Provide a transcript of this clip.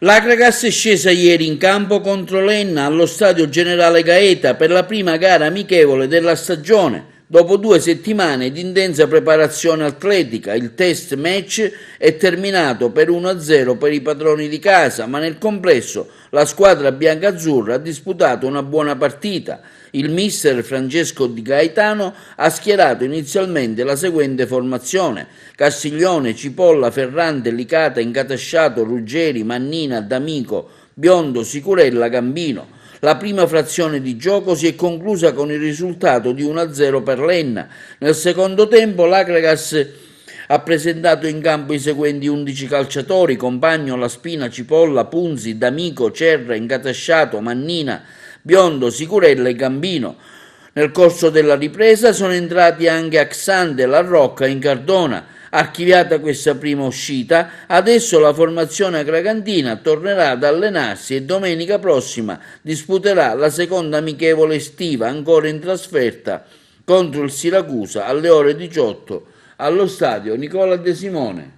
L'Akragas è scesa ieri in campo contro l'Enna allo stadio Generale Gaeta per la prima gara amichevole della stagione. Dopo 2 settimane di intensa preparazione atletica, il test match è terminato per 1-0 per i padroni di casa, ma nel complesso la squadra biancazzurra ha disputato una buona partita. Il mister Francesco Di Gaetano ha schierato inizialmente la seguente formazione: Castiglione, Cipolla, Ferrante, Licata, Incatasciato, Ruggeri, Mannina, D'Amico, Biondo, Sicurella, Gambino. La prima frazione di gioco si è conclusa con il risultato di 1-0 per l'Enna. Nel secondo tempo l'Akragas ha presentato in campo i seguenti 11 calciatori: Compagno, Laspina, Cipolla, Punzi, D'Amico, Cerra, Incatasciato, Mannina, Biondo, Sicurella e Gambino. Nel corso della ripresa sono entrati anche Axande, La Rocca e Incardona. Archiviata questa prima uscita, adesso la formazione akragantina tornerà ad allenarsi e domenica prossima disputerà la seconda amichevole estiva, ancora in trasferta, contro il Siracusa alle ore 18 allo stadio Nicola De Simone.